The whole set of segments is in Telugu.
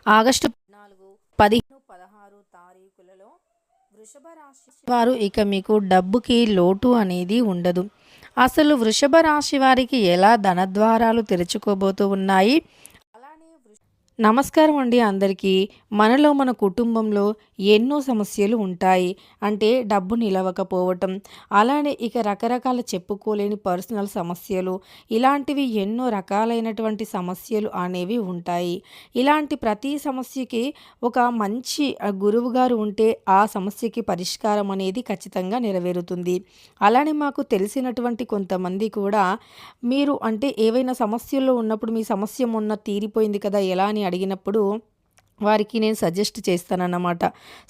ఆగస్టు 14, 15, 16 తారీఖులలో వృషభ రాశి వారు ఇక మీకు డబ్బుకి లోటు అనేది ఉండదు. అసలు వృషభ రాశి వారికి ఎలా ధనద్వారాలు తెరుచుకోబోతూ ఉన్నాయి. నమస్కారం అండి అందరికీ. మనలో మన కుటుంబంలో ఎన్నో సమస్యలు ఉంటాయి. అంటే డబ్బు నిలవకపోవటం, అలానే ఇక రకరకాల చెప్పుకోలేని పర్సనల్ సమస్యలు, ఇలాంటివి ఎన్నో రకాలైనటువంటి సమస్యలు అనేవి ఉంటాయి. ఇలాంటి ప్రతి సమస్యకి ఒక మంచి గురువు గారు ఉంటే ఆ సమస్యకి పరిష్కారం అనేది ఖచ్చితంగా నెరవేరుతుంది. అలానే మాకు తెలిసినటువంటి కొంతమంది కూడా మీరు అంటే ఏవైనా సమస్యల్లో ఉన్నప్పుడు మీ సమస్య మొన్న తీరిపోయింది కదా ఎలా అని అడిగినప్పుడు వారికి నేను సజెస్ట్ చేస్తానన్నమాట.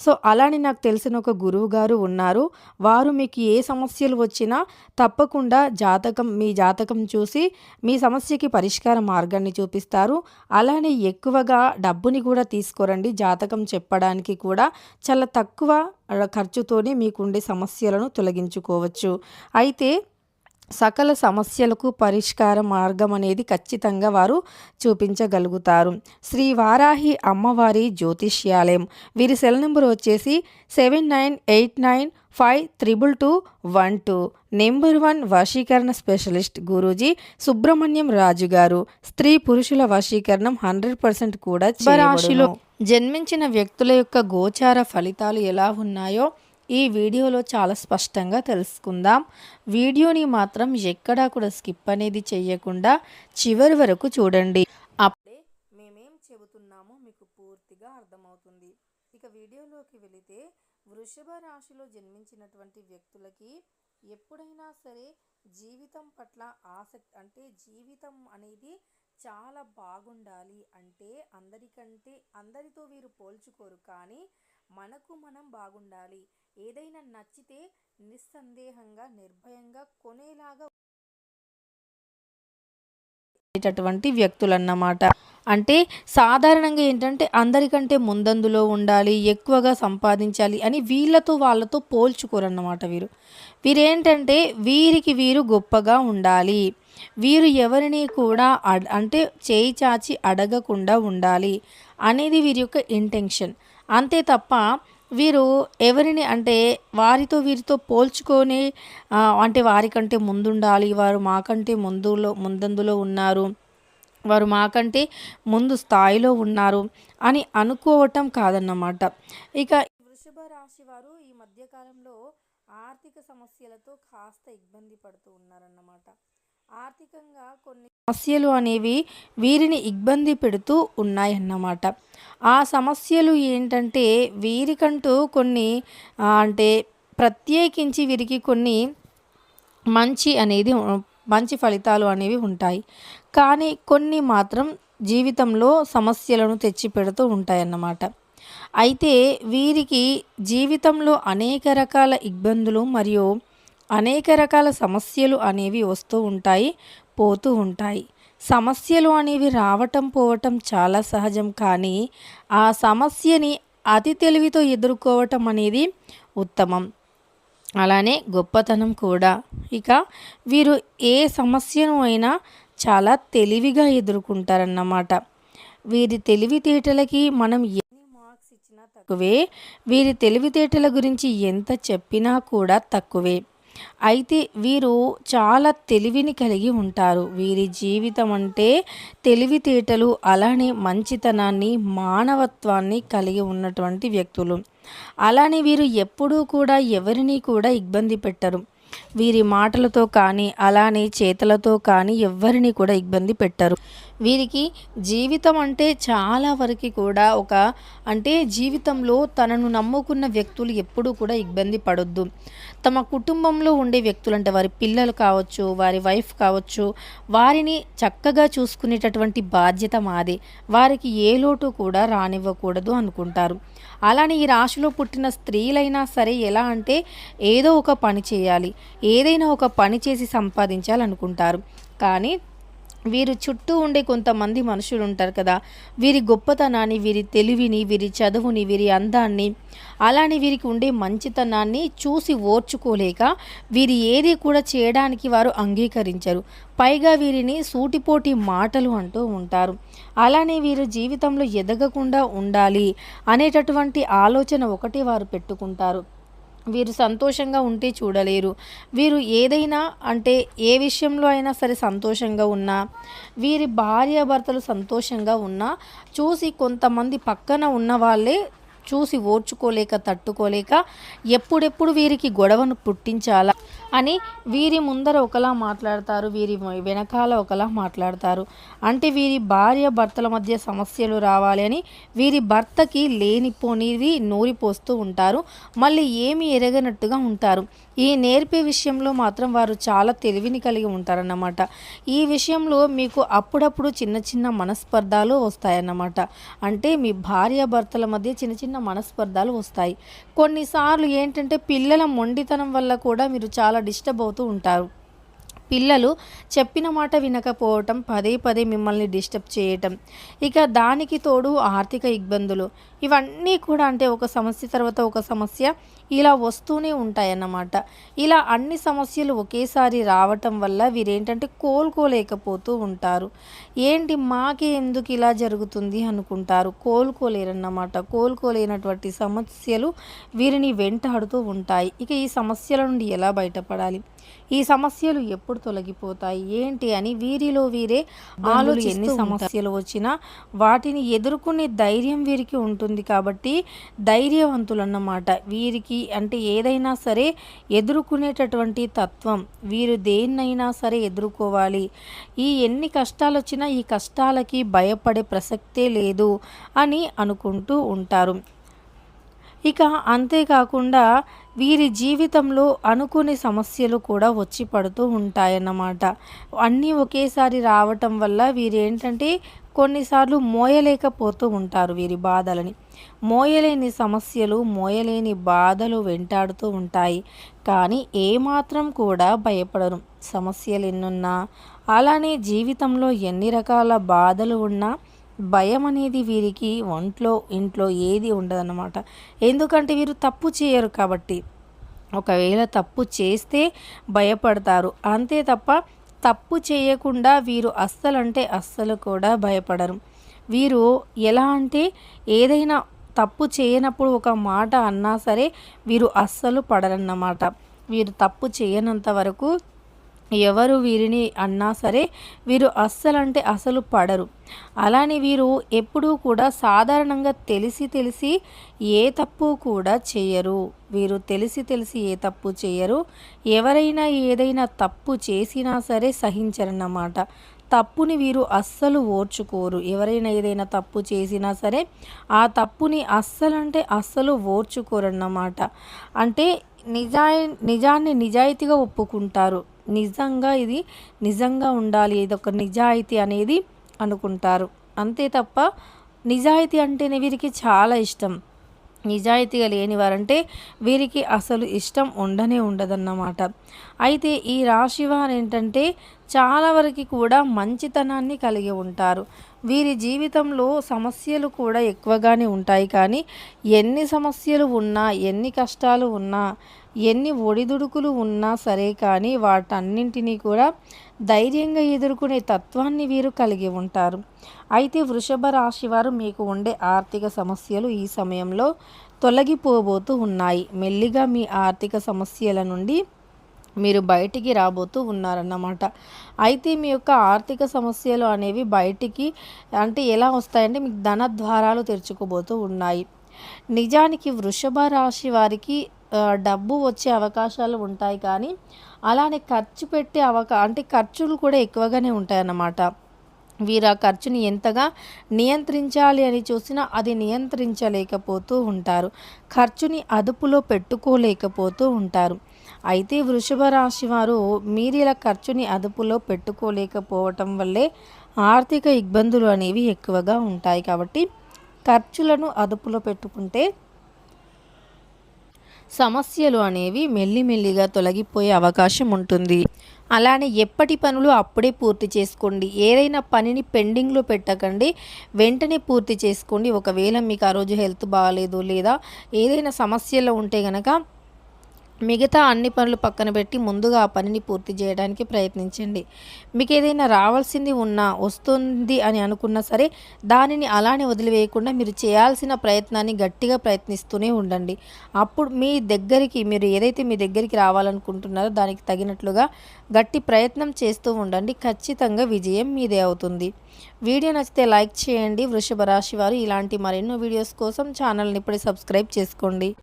సో అలానే నాకు తెలిసిన ఒక గురువు గారు ఉన్నారు. వారు మీకు ఏ సమస్యలు వచ్చినా తప్పకుండా మీ జాతకం చూసి మీ సమస్యకి పరిష్కార మార్గాన్ని చూపిస్తారు. అలానే ఎక్కువగా డబ్బుని కూడా తీసుకోరండి. జాతకం చెప్పడానికి కూడా చాలా తక్కువ ఖర్చుతోనే మీకుండే సమస్యలను తొలగించుకోవచ్చు. అయితే సకల సమస్యలకు పరిష్కార మార్గం అనేది ఖచ్చితంగా వారు చూపించగలుగుతారు. శ్రీ వారాహి అమ్మవారి జ్యోతిష్యాలయం. వీరి సెల్ నెంబర్ వచ్చేసి 7989532212. నెంబర్ 1 వశీకరణ స్పెషలిస్ట్ గురూజీ సుబ్రహ్మణ్యం రాజు గారు. స్త్రీ పురుషుల వశీకరణం 100% కూడా రాశిలో జన్మించిన వ్యక్తుల యొక్క గోచార ఫలితాలు ఎలా ఉన్నాయో ఈ వీడియోలో చాలా స్పష్టంగా తెలుసుకుందాం. వీడియోని మాత్రం ఎక్కడా కూడా స్కిప్ అనేది చేయకుండా చివరి వరకు చూడండి. అప్పుడే మేమేం చెబుతున్నామో మీకు పూర్తిగా అర్థమవుతుంది. ఇక వీడియోలోకి వెళితే వృషభ రాశిలో జన్మించినటువంటి వ్యక్తులకి ఎప్పుడైనా సరే జీవితం పట్ల ఆసక్తి, అంటే జీవితం అనేది చాలా బాగుండాలి అంటే అందరితో వీరు పోల్చుకోరు, కానీ మనకు మనం బాగుండాలి. ఏదైనా నచ్చితే నిస్సందేహంగా నిర్భయంగా కొనేలాగా వ్యక్తులన్నమాట. అంటే సాధారణంగా ఏంటంటే అందరికంటే ముందందులో ఉండాలి, ఎక్కువగా సంపాదించాలి అని వాళ్ళతో పోల్చుకోరన్నమాట. వీరేంటంటే వీరు గొప్పగా ఉండాలి, వీరు ఎవరిని కూడా అంటే చేయి చాచి అడగకుండా ఉండాలి అనేది వీరి యొక్క ఇంటెన్షన్. అంతే తప్ప వీరు ఎవరిని అంటే వీరితో పోల్చుకొని అంటే వారికంటే ముందుండాలి, వారు మాకంటే ముందందులో ఉన్నారు, వారు మాకంటే ముందు స్థాయిలో ఉన్నారు అని అనుకోవటం కాదన్నమాట. ఇక వృషభ రాశి వారు ఈ మధ్యకాలంలో ఆర్థిక సమస్యలతో కాస్త ఇబ్బంది పడుతూ ఉన్నారన్నమాట. ఆర్థికంగా కొన్ని సమస్యలు అనేవి వీరిని ఇబ్బంది పెడుతూ ఉన్నాయన్నమాట. ఆ సమస్యలు ఏంటంటే వీరికంటూ కొన్ని అంటే ప్రత్యేకించి వీరికి కొన్ని మంచి ఫలితాలు అనేవి ఉంటాయి. కానీ కొన్ని మాత్రం జీవితంలో సమస్యలను తెచ్చిపెడుతూ ఉంటాయన్నమాట. అయితే వీరికి జీవితంలో అనేక రకాల ఇబ్బందులు మరియు అనేక రకాల సమస్యలు అనేవి వస్తూ ఉంటాయి, పోతూ ఉంటాయి. సమస్యలు అనేవి రావటం పోవటం చాలా సహజం, కానీ ఆ సమస్యని అతి తెలివితో ఎదుర్కోవటం అనేది ఉత్తమం, అలానే గొప్పతనం కూడా. ఇక వీరు ఏ సమస్యను అయినా చాలా తెలివిగా ఎదుర్కొంటారన్నమాట. వీరి తెలివితేటలకి మనం ఎన్ని మార్క్స్ ఇచ్చినా తక్కువే, వీరి తెలివితేటల గురించి ఎంత చెప్పినా కూడా తక్కువే. అయితే వీరు చాలా తెలివిని కలిగి ఉంటారు. వీరి జీవితం అంటే తెలివితేటలు, అలానే మంచితనాన్ని, మానవత్వాన్ని కలిగి ఉన్నటువంటి వ్యక్తులు. అలానే వీరు ఎప్పుడూ కూడా ఎవరిని కూడా ఇబ్బంది పెట్టరు. వీరి మాటలతో కానీ అలానే చేతలతో కానీ ఎవ్వరిని కూడా ఇబ్బంది పెట్టరు. వీరికి జీవితం అంటే చాలా వరకు కూడా అంటే జీవితంలో తనను నమ్ముకున్న వ్యక్తులు ఎప్పుడూ కూడా ఇబ్బంది పడొద్దు. తమ కుటుంబంలో ఉండే వ్యక్తులు అంటే వారి పిల్లలు కావచ్చు, వారి వైఫ్ కావచ్చు, వారిని చక్కగా చూసుకునేటటువంటి బాధ్యత మాదే. వారికి ఏ లోటు కూడా రానివ్వకూడదు అనుకుంటారు. అలానే ఈ రాశిలో పుట్టిన స్త్రీలైనా సరే ఎలా అంటే ఏదో ఒక పని చేయాలి, ఏదైనా ఒక పని చేసి సంపాదించాలనుకుంటారు. కానీ వీరు చుట్టూ ఉండే కొంతమంది మనుషులు ఉంటారు కదా, వీరి గొప్పతనాన్ని, వీరి తెలివిని, వీరి చదువుని, వీరి అందాన్ని, అలానే వీరికి ఉండే మంచితనాన్ని చూసి ఓర్చుకోలేక వీరి ఏది కూడా చేయడానికి వారు అంగీకరించరు. పైగా వీరిని సూటిపోటి మాటలు అంటూ ఉంటారు. అలానే వీరు జీవితంలో ఎదగకుండా ఉండాలి అనేటటువంటి ఆలోచన ఒకటి వారు పెట్టుకుంటారు. వీరు సంతోషంగా ఉంటే చూడలేరు. వీరు ఏదైనా అంటే ఏ విషయంలో అయినా సరే సంతోషంగా ఉన్నా, వీరి భార్యాభర్తలు సంతోషంగా ఉన్నా చూసి కొంతమంది పక్కన ఉన్న వాళ్ళే చూసి ఓర్చుకోలేక, తట్టుకోలేక ఎప్పుడెప్పుడు వీరికి గొడవను పుట్టించాలా అని వీరి ముందర ఒకలా మాట్లాడతారు, వీరి వెనకాల ఒకలా మాట్లాడతారు. అంటే వీరి భార్య భర్తల మధ్య సమస్యలు రావాలి అని వీరి భర్తకి లేనిపోనివి నూరిపోస్తూ ఉంటారు. మళ్ళీ ఏమి ఎరగనట్టుగా ఉంటారు. ఈ నేర్పే విషయంలో మాత్రం వారు చాలా తెలివిని కలిగి ఉంటారన్నమాట. ఈ విషయంలో మీకు అప్పుడప్పుడు చిన్న చిన్న మనస్పర్ధాలు వస్తాయన్నమాట. అంటే మీ భార్యాభర్తల మధ్య చిన్న చిన్న మనస్పర్ధాలు వస్తాయి. కొన్నిసార్లు ఏంటంటే పిల్లల మొండితనం వల్ల కూడా మీరు చాలా డిస్టర్బ్ అవుతూ ఉంటారు. పిల్లలు చెప్పిన మాట వినకపోవటం, పదే పదే మిమ్మల్ని డిస్టర్బ్ చేయటం, ఇక దానికి తోడు ఆర్థిక ఇబ్బందులు, ఇవన్నీ కూడా అంటే ఒక సమస్య తర్వాత ఒక సమస్య ఇలా వస్తూనే ఉంటాయన్నమాట. ఇలా అన్ని సమస్యలు ఒకేసారి రావటం వల్ల వీరేంటంటే కోలుకోలేకపోతూ ఉంటారు. ఏంటి మాకే ఎందుకు ఇలా జరుగుతుంది అనుకుంటారు. కోలుకోలేరన్నమాట. కోలుకోలేనటువంటి సమస్యలు వీరిని వెంటాడుతూ ఉంటాయి. ఇక ఈ సమస్యల నుండి ఎలా బయటపడాలి, ఈ సమస్యలు ఎప్పుడు తొలగిపోతాయి ఏంటి అని వీరిలో వీరే ఆలోచిస్తూ ఎన్ని సమస్యలు వచ్చినా వాటిని ఎదుర్కొనే ధైర్యం వీరికి ఉంటుంది కాబట్టి ధైర్యవంతులు అన్నమాట. వీరికి అంటే ఏదైనా సరే ఎదుర్కొనేటటువంటి తత్వం, వీరు దేన్నైనా సరే ఎదుర్కోవాలి, ఈ ఎన్ని కష్టాలు వచ్చినా ఈ కష్టాలకి భయపడే ప్రసక్తే లేదు అని అనుకుంటూ ఉంటారు. ఇక అంతేకాకుండా వీరి జీవితంలో అనుకునే సమస్యలు కూడా వచ్చి పడుతూ ఉంటాయన్నమాట. అన్నీ ఒకేసారి రావటం వల్ల వీరేంటంటే కొన్నిసార్లు మోయలేకపోతూ ఉంటారు వీరి బాధలని. మోయలేని సమస్యలు, మోయలేని బాధలు వెంటాడుతూ ఉంటాయి. కానీ ఏమాత్రం కూడా భయపడరు. సమస్యలు ఎన్నున్నా, అలానే జీవితంలో ఎన్ని రకాల బాధలు ఉన్నా భయం అనేది వీరికి ఒంట్లో ఇంట్లో ఏది ఉండదన్నమాట. ఎందుకంటే వీరు తప్పు చేయరు కాబట్టి. ఒకవేళ తప్పు చేస్తే భయపడతారు అంతే తప్ప తప్పు చేయకుండా వీరు అస్సలంటే అస్సలు కూడా భయపడరు. వీరు ఎలా అంటే ఏదైనా తప్పు చేయనప్పుడు ఒక మాట అన్నా సరే వీరు అస్సలు పడరన్నమాట. వీరు తప్పు చేయనంత వరకు ఎవరు వీరిని అన్నా సరే వీరు అస్సలంటే అసలు పడరు. అలానే వీరు ఎప్పుడూ కూడా సాధారణంగా తెలిసి ఏ తప్పు కూడా చేయరు. వీరు తెలిసి ఏ తప్పు చేయరు. ఎవరైనా ఏదైనా తప్పు చేసినా సరే సహించరన్నమాట. తప్పుని వీరు అస్సలు ఓర్చుకోరు. ఎవరైనా ఏదైనా తప్పు చేసినా సరే ఆ తప్పుని అస్సలంటే అస్సలు ఓర్చుకోరన్నమాట. అంటే నిజాన్ని నిజాయితీగా ఒప్పుకుంటారు. నిజంగా ఇది నిజంగా ఉండాలి, ఇదొక నిజాయితీ అనేది అనుకుంటారు. అంతే తప్ప నిజాయితీ అంటేనే వీరికి చాలా ఇష్టం. నిజాయితీగా లేనివారంటే వీరికి అసలు ఇష్టం ఉండదన్నమాట. అయితే ఈ రాశి వారు ఏంటంటే చాలా వరకు కూడా మంచితనాన్ని కలిగి ఉంటారు. వీరి జీవితంలో సమస్యలు కూడా ఎక్కువగానే ఉంటాయి. కానీ ఎన్ని సమస్యలు ఉన్నా, ఎన్ని కష్టాలు ఉన్నా, ఎన్ని ఒడిదుడుకులు ఉన్నా సరే కానీ వాటన్నింటినీ కూడా ధైర్యంగా ఎదుర్కొనే తత్వాన్ని వీరు కలిగి ఉంటారు. అయితే వృషభ రాశి వారు మీకు ఉండే ఆర్థిక సమస్యలు ఈ సమయంలో తొలగిపోబోతూ ఉన్నాయి. మెల్లిగా మీ ఆర్థిక సమస్యల నుండి మీరు బయటికి రాబోతూ ఉన్నారన్నమాట. అయితే మీ యొక్క ఆర్థిక సమస్యలు అనేవి బయటికి అంటే ఎలా వస్తాయంటే మీకు ధన ద్వారాలు తెరుచుకోబోతూ ఉన్నాయి. నిజానికి వృషభ రాశి వారికి డబ్బు వచ్చే అవకాశాలు ఉంటాయి. కానీ అలానే ఖర్చు పెట్టే అంటే ఖర్చులు కూడా ఎక్కువగానే ఉంటాయన్నమాట. వీరు ఆ ఖర్చుని ఎంతగా నియంత్రించాలి అని చూసినా అది నియంత్రించలేకపోతూ ఉంటారు. ఖర్చుని అదుపులో పెట్టుకోలేకపోతూ ఉంటారు. అయితే వృషభ రాశి వారు మీరు ఇలా ఖర్చుని అదుపులో పెట్టుకోలేకపోవటం వల్లే ఆర్థిక ఇబ్బందులు అనేవి ఎక్కువగా ఉంటాయి. కాబట్టి ఖర్చులను అదుపులో పెట్టుకుంటే సమస్యలు అనేవి మెల్లిమెల్లిగా తొలగిపోయే అవకాశం ఉంటుంది. అలానే ఎప్పటి పనులు అప్పుడే పూర్తి చేసుకోండి. ఏదైనా పనిని పెండింగ్‌లో పెట్టకండి. వెంటనే పూర్తి చేసుకోండి. ఒకవేళ మీకు ఆ రోజు హెల్త్ బాలేదు లేదా ఏదైనా సమస్యలో ఉంటే గనక మిగతా అన్ని పనులు పక్కన పెట్టి ముందుగా ఆ పనిని పూర్తి చేయడానికి ప్రయత్నించండి. మీకు ఏదైనా రావాల్సింది ఉన్నా, వస్తుంది అని అనుకున్నా సరే దానిని అలానే వదిలివేయకుండా మీరు చేయాల్సిన ప్రయత్నాన్ని గట్టిగా ప్రయత్నిస్తూనే ఉండండి. అప్పుడు మీ దగ్గరికి మీరు ఏదైతే మీ దగ్గరికి రావాలనుకుంటున్నారో దానికి తగినట్లుగా గట్టి ప్రయత్నం చేస్తూ ఉండండి. ఖచ్చితంగా విజయం మీదే అవుతుంది. వీడియో నచ్చితే లైక్ చేయండి. వృషభ రాశి వారు ఇలాంటి మరెన్నో వీడియోస్ కోసం ఛానల్ని ఇప్పుడే సబ్స్క్రైబ్ చేసుకోండి.